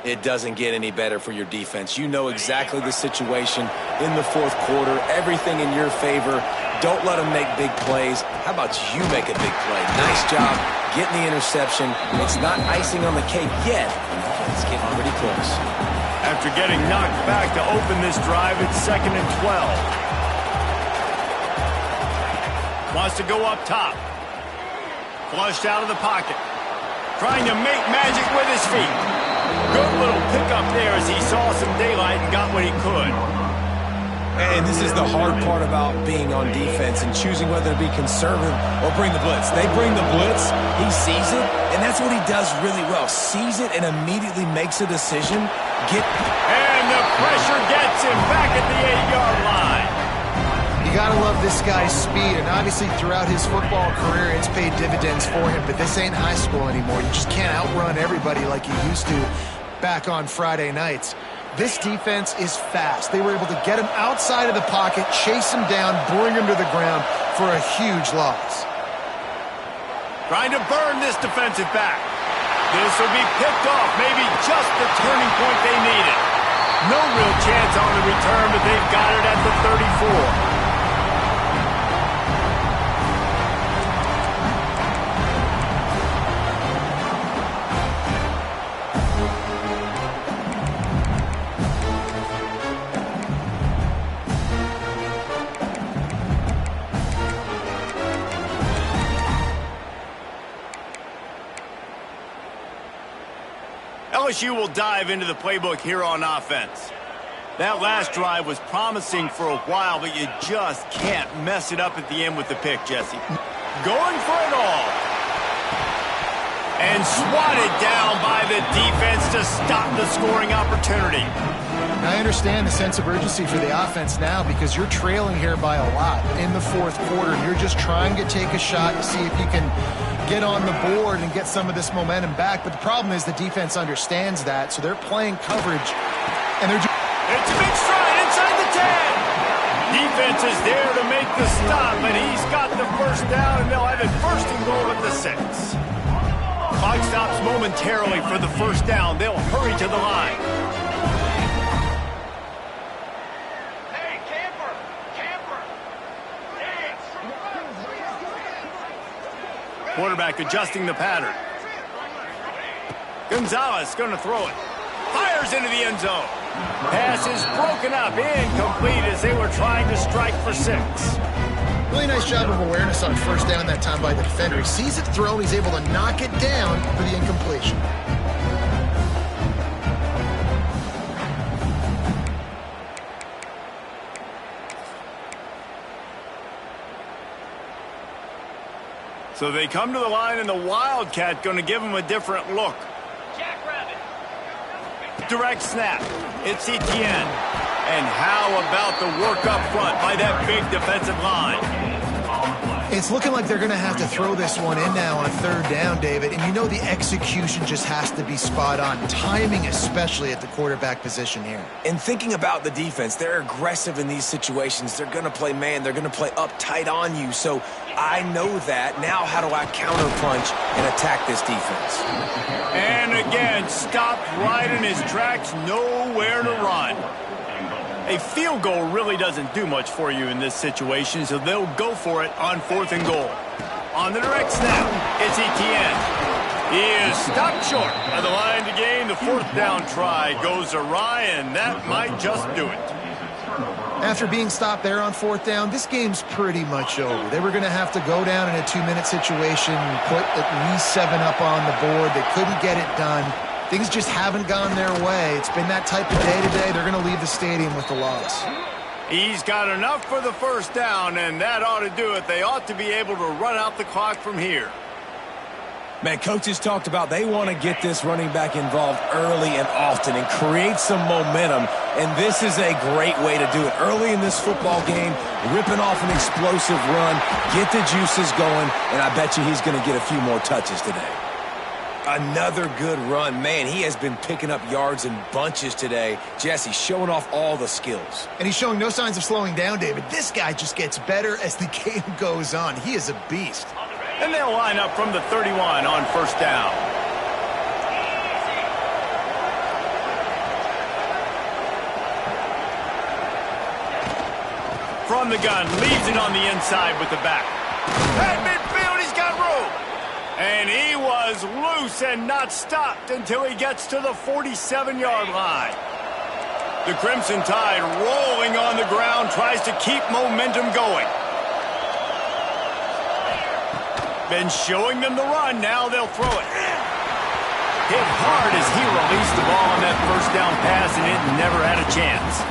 It doesn't get any better for your defense. You know exactly the situation in the fourth quarter. Everything in your favor. Don't let them make big plays. How about you make a big play? Nice job getting the interception. It's not icing on the cake yet. It's getting pretty close. After getting knocked back to open this drive, it's 2nd and 12. Wants to go up top. Flushed out of the pocket. Trying to make magic with his feet. Good little pickup there as he saw some daylight and got what he could. And this is the hard part about being on defense and choosing whether to be conservative or bring the blitz. They bring the blitz, he sees it, and that's what he does really well. Sees it and immediately makes a decision. And the pressure gets him back at the 8-yard line. You got to love this guy's speed, and obviously throughout his football career, it's paid dividends for him, but this ain't high school anymore. You just can't outrun everybody like you used to back on Friday nights. This defense is fast. They were able to get him outside of the pocket, chase him down, bring him to the ground for a huge loss. Trying to burn this defensive back. This will be picked off, maybe just the turning point they needed. No real chance on the return, but they've got it at the 34. LSU will dive into the playbook here on offense. That last drive was promising for a while, but you just can't mess it up at the end with the pick, Jesse. Going for it all. And swatted down by the defense to stop the scoring opportunity. I understand the sense of urgency for the offense now because you're trailing here by a lot in the fourth quarter. And you're just trying to take a shot to see if you can get on the board and get some of this momentum back. But the problem is the defense understands that, so they're playing coverage. And they're It's a big stride inside the 10. Defense is there to make the stop, and he's got the first down, and they'll have it first and goal at the 6. Clock stops momentarily for the first down. They'll hurry to the line. Hey, camper! Quarterback adjusting the pattern. Gonzalez going to throw it. Fires into the end zone. Pass is broken up, incomplete as they were trying to strike for 6. Really nice job of awareness on first down that time by the defender. He sees it thrown, he's able to knock it down for the incompletion. So they come to the line, and the Wildcat going to give them a different look. Direct snap. It's Etienne. And how about the work up front by that big defensive line? It's looking like they're going to have to throw this one in now on third down, David. And you know the execution just has to be spot on. Timing especially at the quarterback position here. And thinking about the defense, they're aggressive in these situations. They're going to play man. They're going to play up tight on you. So I know that. Now how do I counterpunch and attack this defense? And again, stopped right in his tracks. Nowhere to run. A field goal really doesn't do much for you in this situation, so they'll go for it on 4th and goal. On the direct snap, it's Etienne. He is stopped short of the line to gain. The 4th down try goes awry, and that might just do it. After being stopped there on 4th down, this game's pretty much over. They were going to have to go down in a 2-minute situation, put at least 7 up on the board. They couldn't get it done. Things just haven't gone their way. It's been that type of day today. They're going to leave the stadium with the loss. He's got enough for the first down, and that ought to do it. They ought to be able to run out the clock from here. Man, coaches talked about they want to get this running back involved early and often and create some momentum, and this is a great way to do it. Early in this football game, ripping off an explosive run, get the juices going, and I bet you he's going to get a few more touches today. Another good run. Man, he has been picking up yards in bunches today. Jesse showing off all the skills. And he's showing no signs of slowing down, David. This guy just gets better as the game goes on. He is a beast. And they'll line up from the 31 on first down. From the gun, leaves it on the inside with the back. At midfield, he's got room. And he was loose and not stopped until he gets to the 47-yard line. The Crimson Tide rolling on the ground, tries to keep momentum going. Been showing them the run, now they'll throw it. Hit hard as he released the ball on that first down pass, and it never had a chance.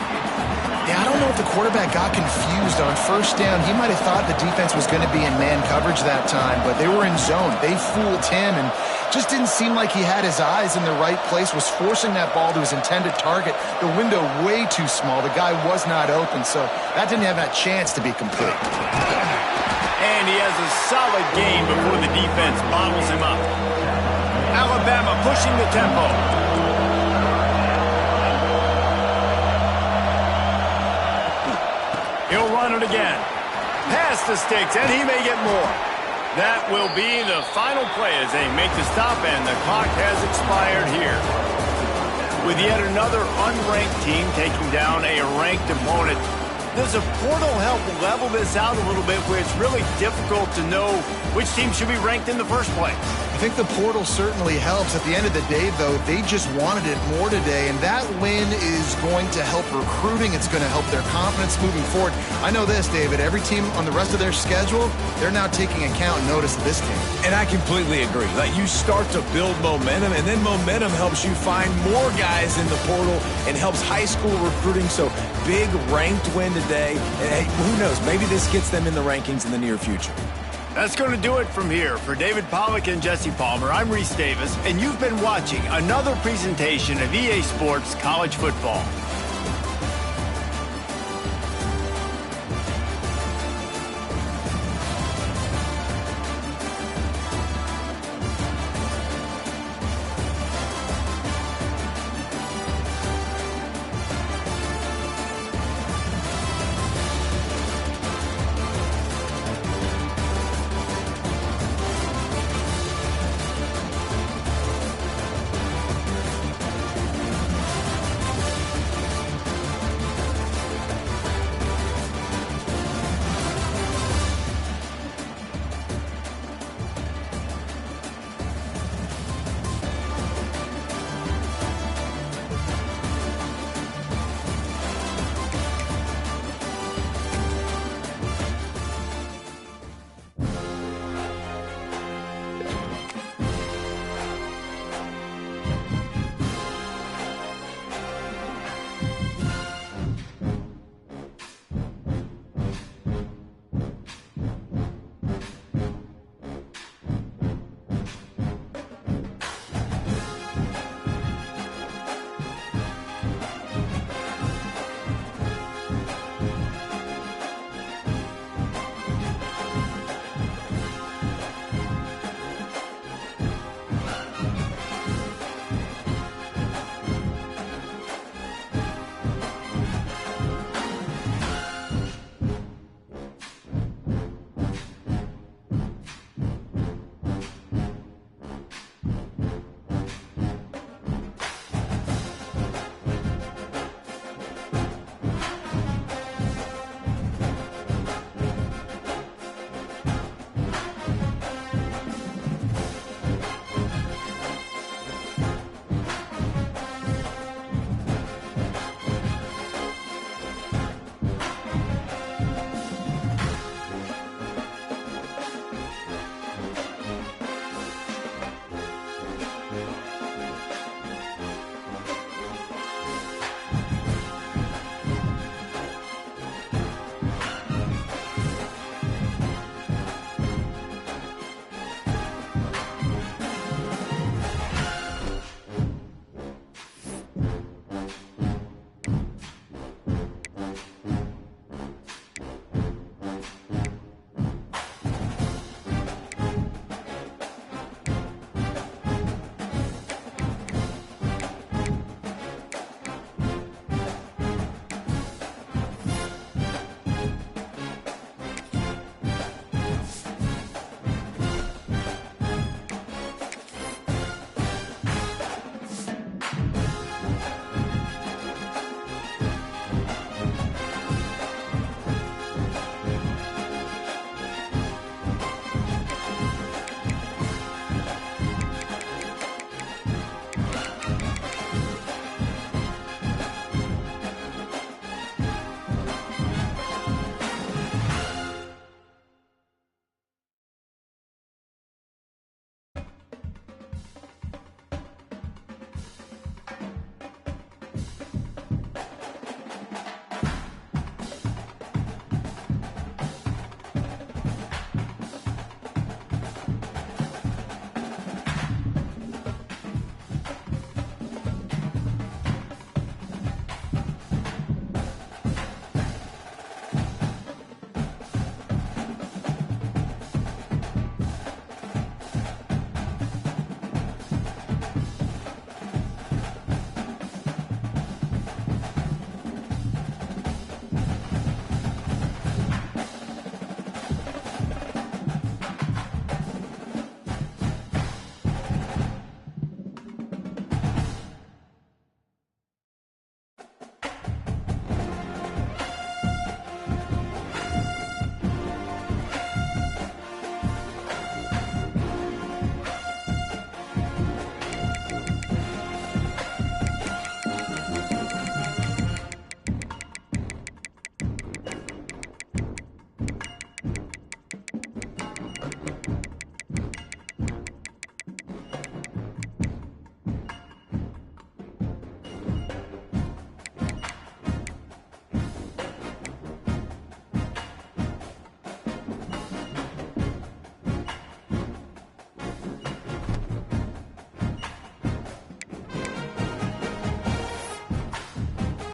Yeah, I don't know if the quarterback got confused on first down. He might have thought the defense was going to be in man coverage that time, but they were in zone. They fooled him and just didn't seem like he had his eyes in the right place, was forcing that ball to his intended target. The window way too small. The guy was not open, so that didn't have that chance to be complete. And he has a solid gain before the defense bottles him up. Alabama pushing the tempo. He'll run it again. Past the sticks, and he may get more. That will be the final play as they make the stop, and the clock has expired here. With yet another unranked team taking down a ranked opponent, Does a portal help level this out a little bit where it's really difficult to know which team should be ranked in the first place? I think the portal certainly helps. At the end of the day, though, they just wanted it more today, and that win is going to help recruiting. It's going to help their confidence moving forward. I know this, David. Every team on the rest of their schedule, they're now taking account and notice of this game. And I completely agree. Like, you start to build momentum, and then momentum helps you find more guys in the portal and helps high school recruiting. So big ranked win today. And hey, who knows? Maybe this gets them in the rankings in the near future. That's going to do it from here. For David Pollack and Jesse Palmer, I'm Reese Davis, and you've been watching another presentation of EA Sports College Football.